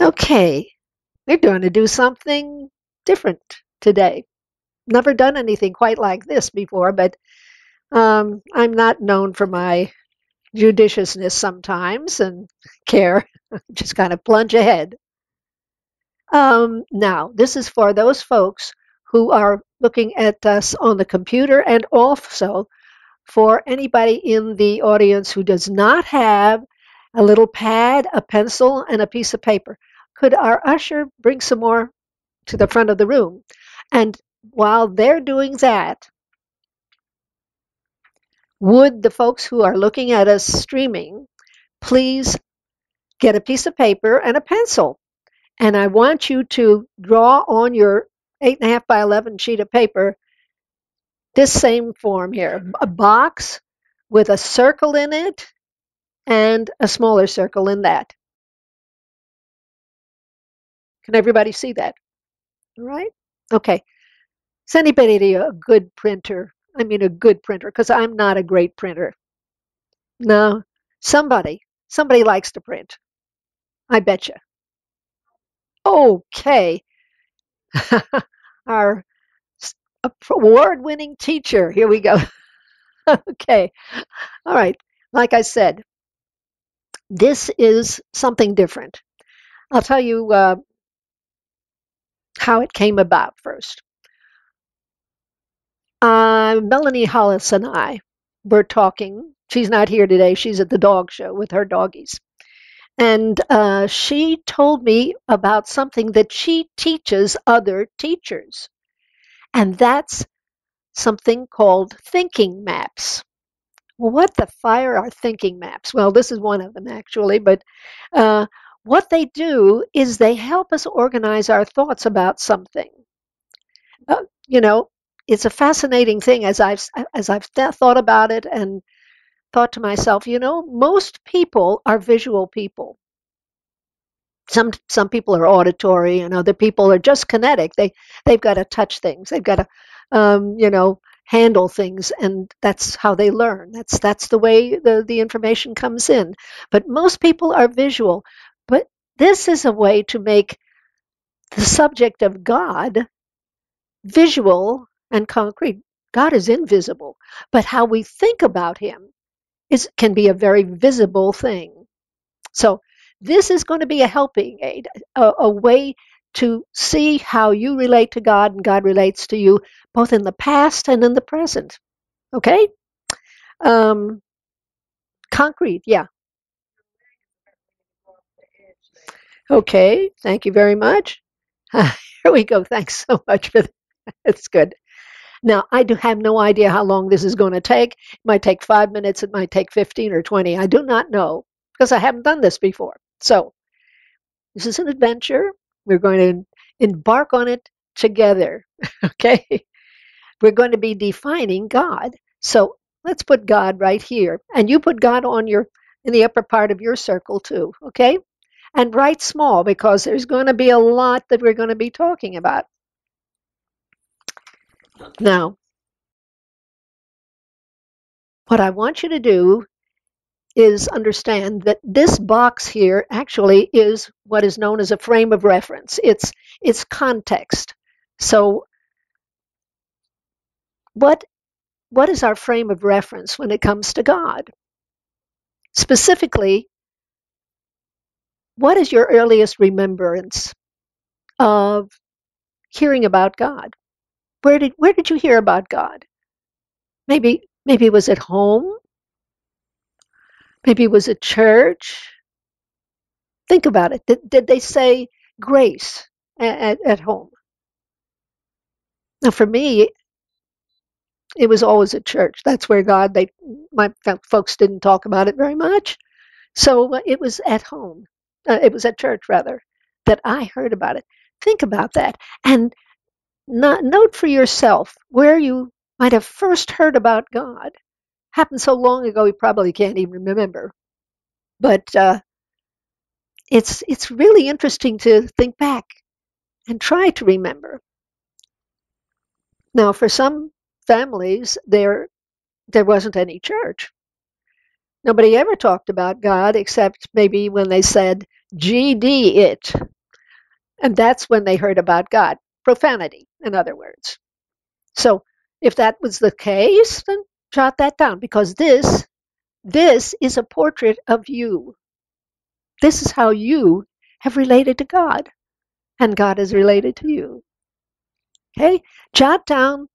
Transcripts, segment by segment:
Okay, we're going to do something different today. Never done anything quite like this before, but I'm not known for my judiciousness sometimes and care. Just kind of plunge ahead. Now, this is for those folks who are looking at us on the computer, and also for anybody in the audience who does not have a little pad, a pencil, and a piece of paper. Could our usher bring some more to the front of the room? And while they're doing that, would the folks who are looking at us streaming please get a piece of paper and a pencil? And I want you to draw on your 8.5 by 11 sheet of paper this same form here, a box with a circle in it and a smaller circle in that. Can everybody see that? All right? Okay. Is anybody a good printer? I mean, a good printer, because I'm not a great printer. No, somebody likes to print. I bet you. Okay. Our award-winning teacher. Here we go. Okay. All right. Like I said, this is something different. I'll tell you how it came about first. Melanie Hollis and I were talking. She's not here today. She's at the dog show with her doggies. And she told me about something that she teaches other teachers. And that's something called thinking maps. Well, what the fire are thinking maps? Well, this is one of them actually, but uh, what they do is they help us organize our thoughts about something. Uh, you know, it's a fascinating thing as I've thought about it and thought to myself, most people are visual people. Some people are auditory and other people are just kinetic. They've got to touch things. They've got to handle things, and that's how they learn. That's the way the information comes in. But most people are visual. But this is a way to make the subject of God visual and concrete. God is invisible, but how we think about him can be a very visible thing. So this is going to be a helping aid, a way to see how you relate to God and God relates to you, both in the past and in the present. Okay? Um, Concrete, yeah. Okay, thank you very much. Here we go. Thanks so much for that. It's good. Now, I do have no idea how long this is going to take. It might take 5 minutes. It might take 15 or 20. I do not know because I haven't done this before. So this is an adventure. We're going to embark on it together. Okay? We're going to be defining God. So let's put God right here. And you put God in the upper part of your circle too. Okay? And write small because there's going to be a lot that we're going to be talking about. Now, what I want you to do is understand that this box here actually is what is known as a frame of reference. It's context. So what is our frame of reference when it comes to God? Specifically, what is your earliest remembrance of hearing about God? Where did you hear about God? Maybe it was at home. Maybe it was at church. Think about it. Did they say grace at home? Now, for me, it was always at church. That's where my folks didn't talk about it very much. So it was at home. It was at church, rather, that I heard about it. Think about that. And note for yourself where you might have first heard about God. Happened so long ago, you probably can't even remember. But it's really interesting to think back and try to remember. Now, for some families, there wasn't any church. Nobody ever talked about God except maybe when they said GD it. And that's when they heard about God. Profanity, in other words. So if that was the case, then jot that down, because this is a portrait of you. This is how you have related to God, and God is related to you. Okay? Jot down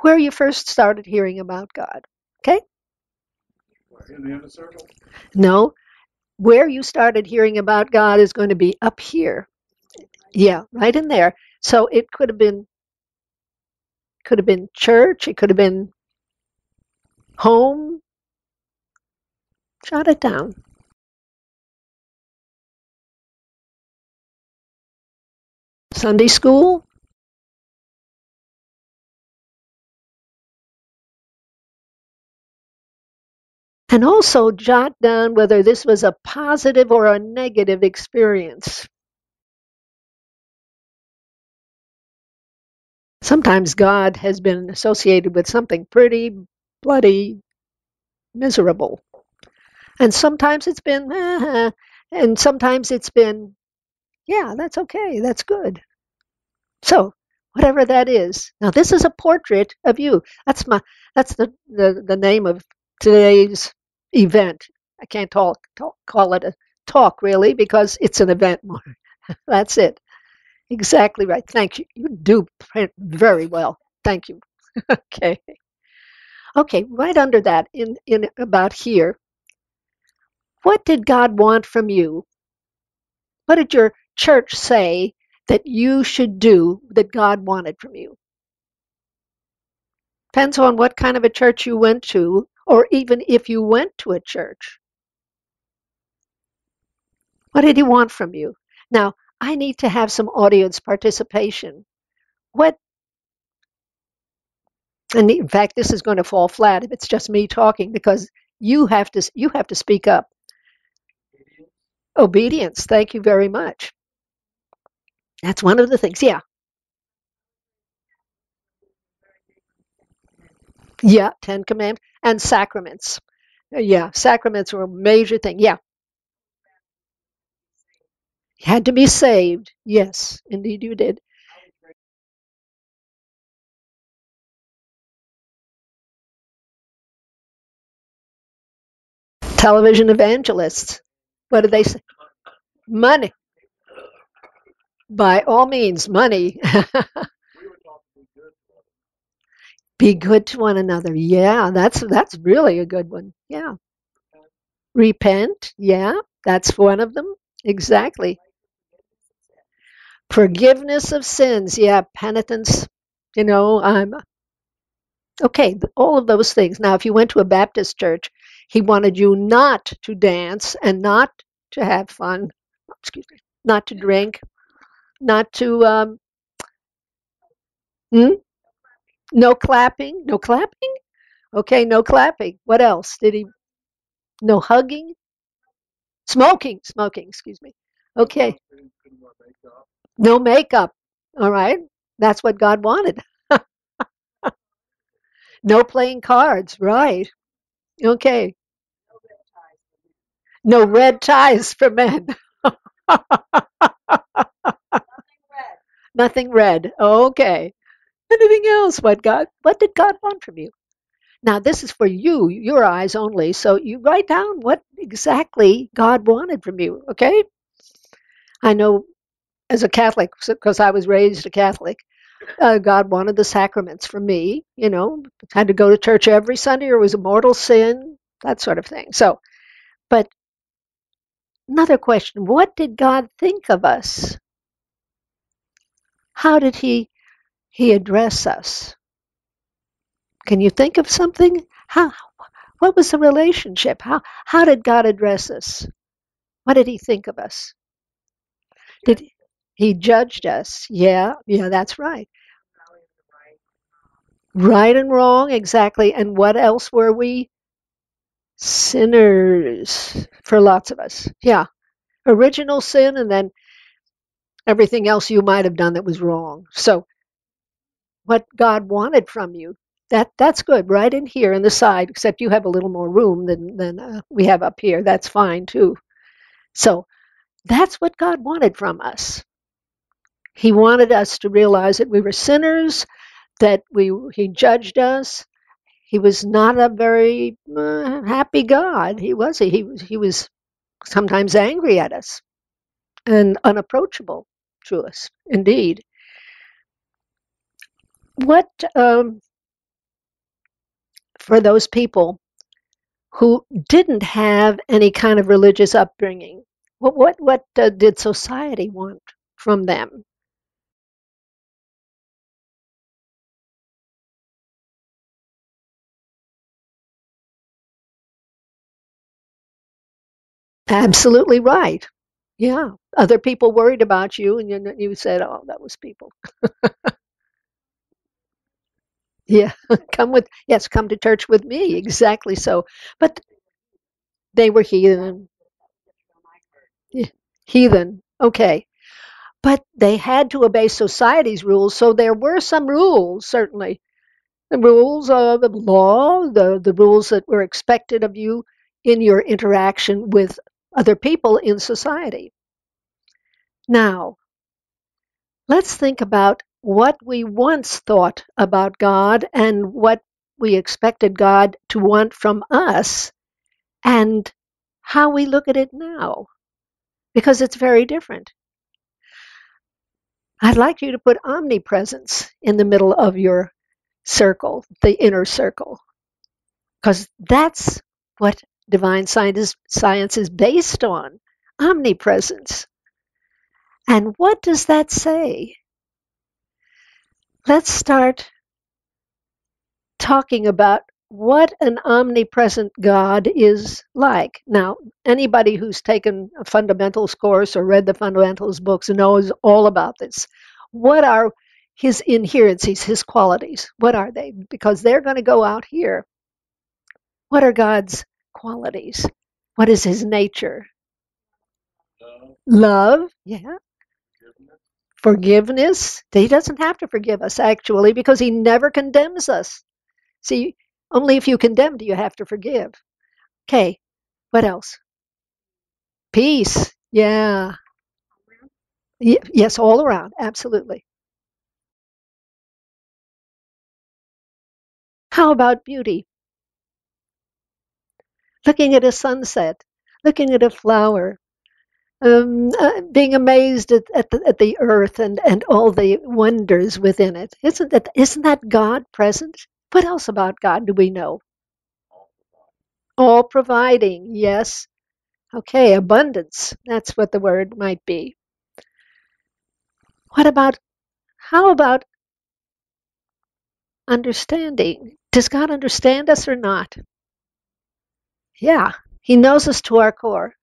where you first started hearing about God. Okay? In the inner circle? No, where you started hearing about God is going to be up here. Yeah, right in there. So it could have been church, it could have been home. Jot it down. Sunday school. And also jot down whether this was a positive or a negative experience. Sometimes God has been associated with something pretty bloody miserable. And sometimes it's been, and sometimes it's been, yeah, that's okay, that's good. So, whatever that is. Now, this is a portrait of you. That's the name of today's event. I can't call it a talk really because it's an event more. That's it. Exactly right. Thank you. You do print very well. Thank you. Okay. Okay, right under that, in about here, what did God want from you? What did your church say that you should do that God wanted from you? Depends on what kind of a church you went to, or even if you went to a church. What did he want from you? Now, I need to have some audience participation. What, and in fact, this is going to fall flat if it's just me talking because you have to speak up. Obedience. Thank you very much. That's one of the things. Yeah. Yeah. Ten Commandments and sacraments. Yeah. Sacraments were a major thing. Yeah. You had to be saved. Yes, indeed you did. Television evangelists. What did they say? Money. By all means, money. Be good to one another. Yeah, that's really a good one. Yeah. Repent. Yeah, that's one of them. Exactly. Forgiveness of sins. Yeah, penitence. I'm okay. All of those things. Now, if you went to a Baptist church, he wanted you not to dance and not to have fun. Excuse me. Not to drink. Not to hmm? No clapping. No clapping. Okay, no clapping. What else did he? No hugging. Smoking. Excuse me. Okay. No makeup. All right. That's what God wanted. No playing cards. Right. Okay. No red ties for men. Nothing red. Okay. Anything else? What did God want from you? Now this is for you, your eyes only. So you write down what exactly God wanted from you. Okay. I know as a Catholic, because I was raised a Catholic, God wanted the sacraments from me. Had to go to church every Sunday, or it was a mortal sin, that sort of thing. So, but another question: what did God think of us? How did He address us? Can you think of something? How? What was the relationship? How did God address us? What did He think of us? Did He judged us? Yeah, that's right. Right and wrong, exactly. And what else were we? Sinners for lots of us. Yeah. Original sin and then everything else you might have done that was wrong. So what God wanted from you, that's good. Right in here in the side, except you have a little more room than we have up here. That's fine too. So that's what God wanted from us. He wanted us to realize that we were sinners, that he judged us. He was not a very happy God. He was sometimes angry at us and unapproachable to us. Indeed, what for those people who didn't have any kind of religious upbringing, what did society want from them? Absolutely right. Yeah, other people worried about you, and you said, "Oh, that was people." Yeah, come to church with me. Exactly so. But they were heathen. Yeah, heathen. Okay. But they had to obey society's rules, so there were some rules, certainly. The rules of the law, the rules that were expected of you in your interaction with other people in society. Now, let's think about what we once thought about God and what we expected God to want from us and how we look at it now, because it's very different. I'd like you to put omnipresence in the middle of your circle, the inner circle, because that's what divine science is based on, omnipresence. And what does that say? Let's start talking about what an omnipresent God is like. Now, anybody who's taken a fundamentals course or read the fundamentals books knows all about this. What are his inherencies, his qualities? What are they? Because they're going to go out here. What are God's qualities? What is his nature? Love, Love, yeah. forgiveness, Forgiveness. He doesn't have to forgive us, actually, because he never condemns us. See, only if you condemn do you have to forgive. Okay, what else? Peace. Yeah. Yes, all around. Absolutely. How about beauty? Looking at a sunset, looking at a flower, being amazed at the earth and all the wonders within it. Isn't that God present? What else about God do we know? all the body. All providing. Yes. Okay, abundance. That's what the word might be. What about, how about understanding? Does God understand us or not? Yeah, He knows us to our core.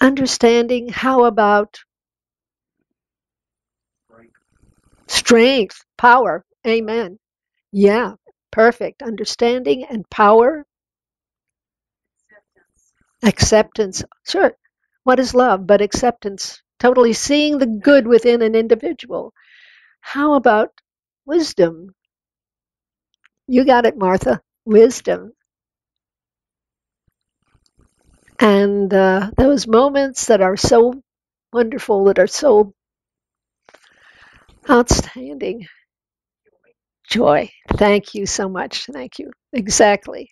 Understanding, how about Strength, strength, power? Amen. Yeah, perfect. Understanding and power, acceptance. Sure. What is love but acceptance? Totally seeing the good within an individual. How about wisdom? You got it, Martha. Wisdom. And those moments that are so wonderful, that are so outstanding. Joy. Thank you so much. Thank you. Exactly.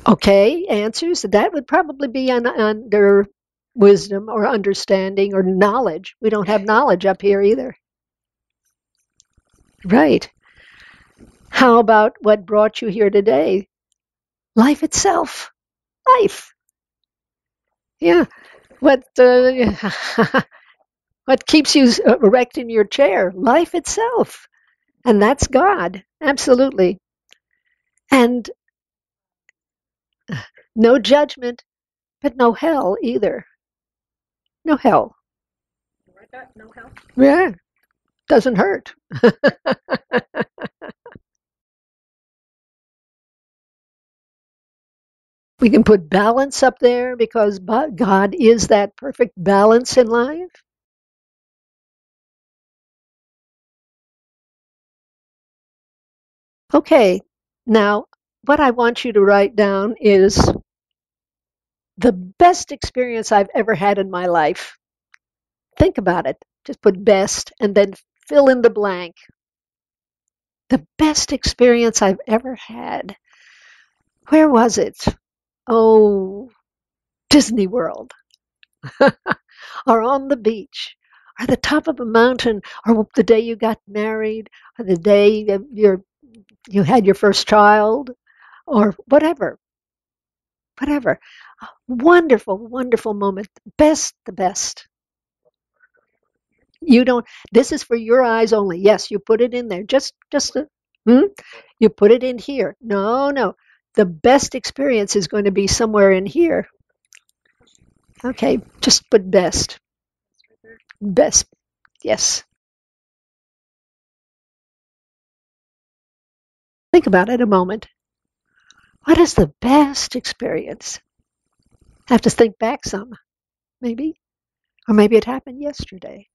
Okay, answers. That would probably be under wisdom or understanding or knowledge. We don't have knowledge up here either. Right. How about what brought you here today? Life itself. Life. Yeah. What what keeps you erect in your chair? Life itself. And that's God. Absolutely. And no judgment, but no hell either. No hell. Yeah. Doesn't hurt. We can put balance up there because God is that perfect balance in life. Okay, now what I want you to write down is The best experience I've ever had in my life. Think about it. Just put best and then fill in the blank. The best experience I've ever had. Where was it? Oh, Disney World, or on the beach, or the top of a mountain, or the day you got married, or the day you had your first child, or whatever, whatever. Wonderful, wonderful moment. Best, the best. You don't. This is for your eyes only. Yes, you put it in there. Hmm? You put it in here. No, no. The best experience is going to be somewhere in here. Okay, just put best. Best. Yes. Think about it a moment. What is the best experience? Have to think back some, maybe. Or maybe it happened yesterday.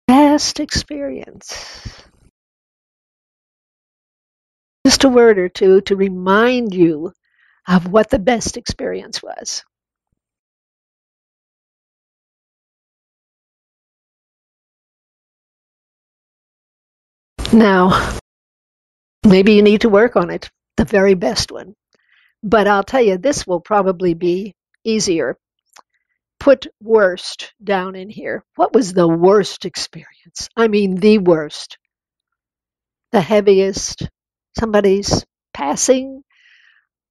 Best experience. Just a word or two to remind you of what the best experience was. Now, maybe you need to work on it, the very best one. But I'll tell you, this will probably be easier. Put worst down in here. What was the worst experience? I mean, the worst, the heaviest. Somebody's passing,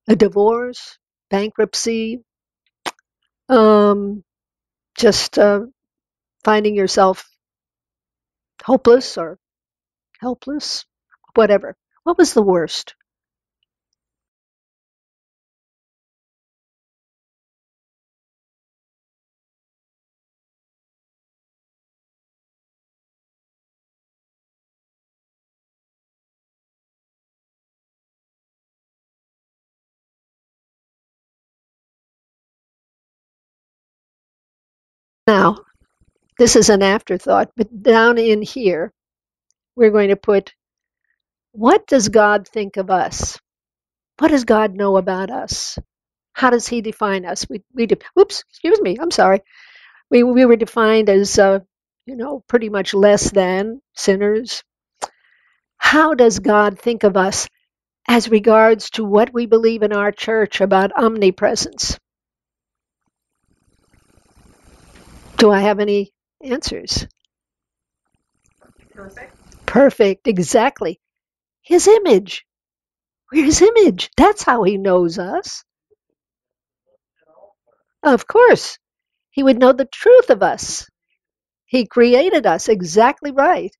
a divorce, bankruptcy, um, just finding yourself hopeless or helpless, whatever. What was the worst? Now, this is an afterthought, but down in here, we're going to put, what does God think of us? What does God know about us? How does He define us? Oops, excuse me, I'm sorry. We were defined as, pretty much less than sinners. How does God think of us as regards to what we believe in our church about omnipresence? Do I have any answers? Perfect, exactly. His image. We're His image. That's how He knows us. Of course, He would know the truth of us. He created us, exactly right.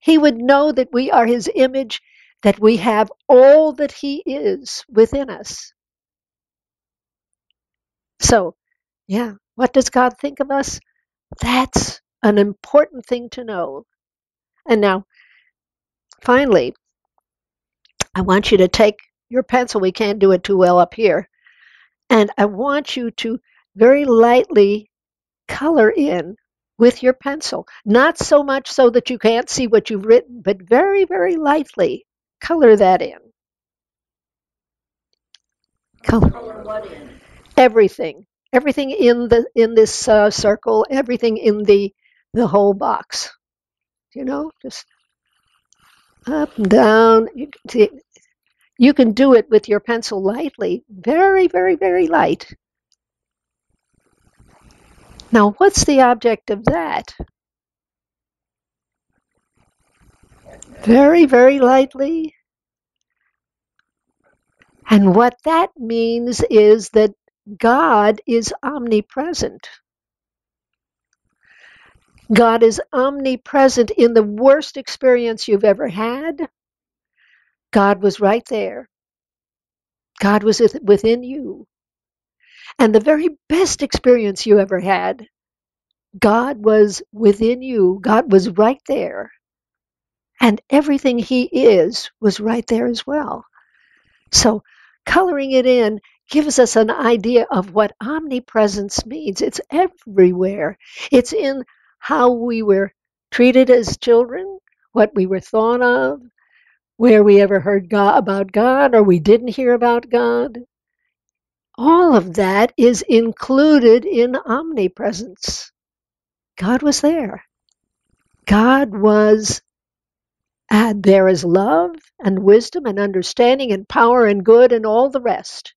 He would know that we are His image, that we have all that He is within us. So, yeah, what does God think of us? That's an important thing to know. And now, finally, I want you to take your pencil. We can't do it too well up here. And I want you to very lightly color in with your pencil. Not so much so that you can't see what you've written, but very, very lightly color that in. Color what in? Everything. Everything in this circle, everything in the whole box. Just up and down. You can do it with your pencil lightly, very, very, very light. Now, what's the object of that? Very, very lightly. And what that means is that God is omnipresent. God is omnipresent in the worst experience you've ever had. God was right there. God was within you. And the very best experience you ever had, God was within you. God was right there. And everything He is was right there as well. So coloring it in gives us an idea of what omnipresence means. It's everywhere. It's in how we were treated as children, what we were thought of, where we ever heard about God or we didn't hear about God. All of that is included in omnipresence. God was there. God was, and there is love and wisdom and understanding and power and good and all the rest.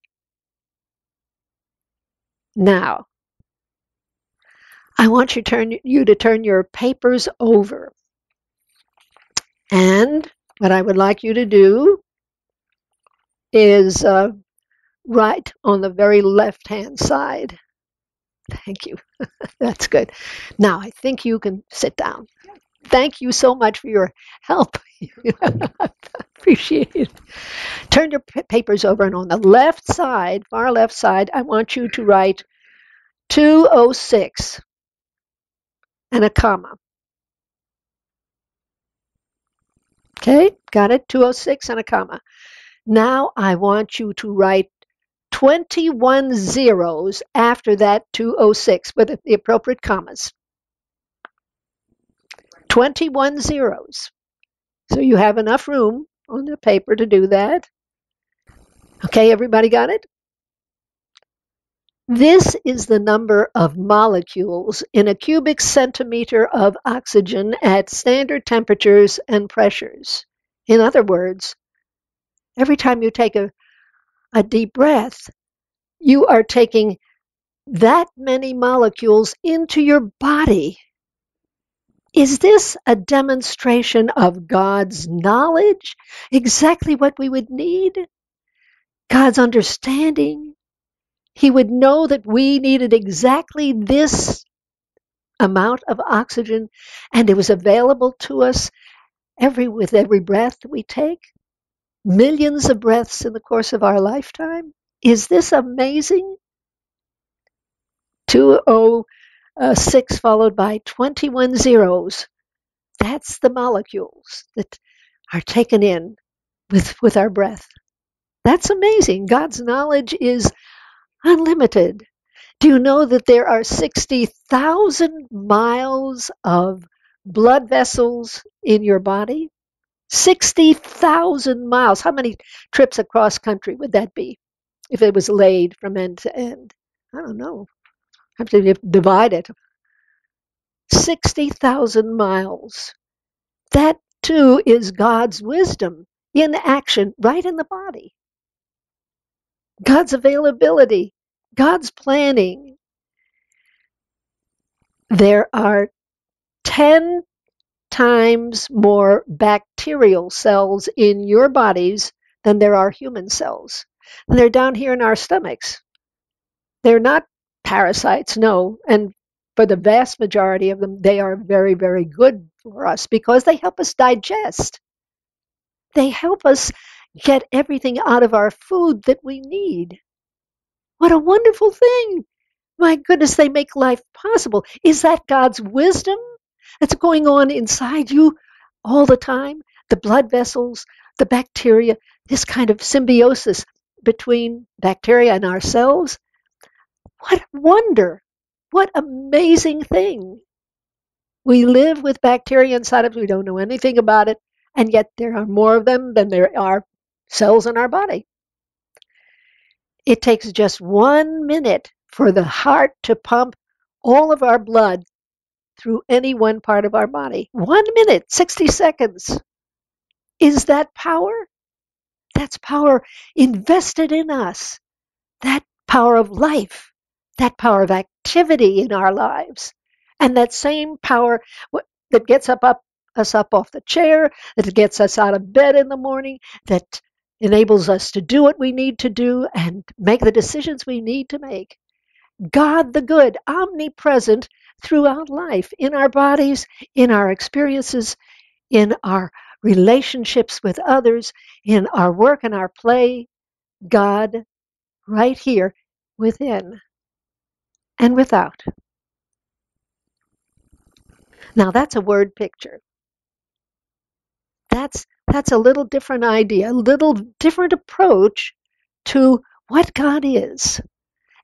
Now, I want you to turn your papers over. And what I would like you to do is write on the very left-hand side. Thank you. That's good. Now, I think you can sit down. Thank you so much for your help. Appreciate it. Turn your papers over, and on the left side, far left side, I want you to write 206 and a comma. Okay, got it? 206 and a comma. Now I want you to write 21 zeros after that 206 with the appropriate commas. 21 zeros. So you have enough room on the paper to do that. Okay, everybody got it? This is the number of molecules in a cubic centimeter of oxygen at standard temperatures and pressures. In other words, every time you take a deep breath, you are taking that many molecules into your body. Is this a demonstration of God's knowledge? Exactly what we would need? God's understanding? He would know that we needed exactly this amount of oxygen, and it was available to us with every breath that we take. Millions of breaths in the course of our lifetime. Is this amazing? 206 followed by 21 zeros. That's the molecules that are taken in with our breath. That's amazing. God's knowledge is unlimited. Do you know that there are 60,000 miles of blood vessels in your body? 60,000 miles. How many trips across country would that be if it was laid from end to end? I don't know. I have to divide it. 60,000 miles. That too is God's wisdom in action right in the body. God's availability, God's planning. There are 10 times more bacterial cells in your bodies than there are human cells. And they're down here in our stomachs. They're not parasites, no. And for the vast majority of them, they are very, very good for us because they help us digest. They help us get everything out of our food that we need. What a wonderful thing. My goodness, they make life possible. Is that God's wisdom that's going on inside you all the time? The blood vessels, the bacteria, this kind of symbiosis between bacteria and ourselves. What wonder. What amazing thing. We live with bacteria inside of us. We don't know anything about it. And yet there are more of them than there are cells in our body. It takes just 1 minute for the heart to pump all of our blood through any one part of our body. 1 minute, 60 seconds. Is that power? That's power invested in us. That power of life. That power of activity in our lives. And that same power that gets us up off the chair, that gets us out of bed in the morning, that enables us to do what we need to do and make the decisions we need to make. God the good, omnipresent throughout life, in our bodies, in our experiences, in our relationships with others, in our work and our play. God right here within and without. Now that's a word picture. That's a little different idea, a little different approach to what God is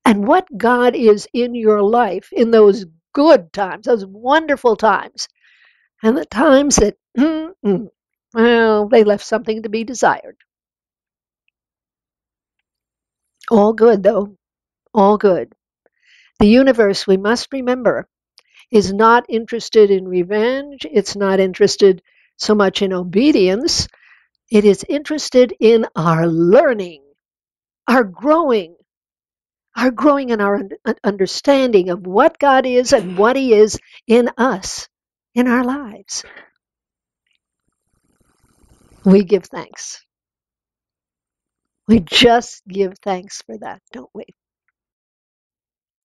and what God is in your life in those good times, those wonderful times, and the times that Well, they left something to be desired. All good, though. All good. The universe, we must remember, is not interested in revenge. It's not interested so much in obedience. It is interested in our learning, our growing, in our understanding of what God is and what He is in us, in our lives. We give thanks. We just give thanks for that, don't we?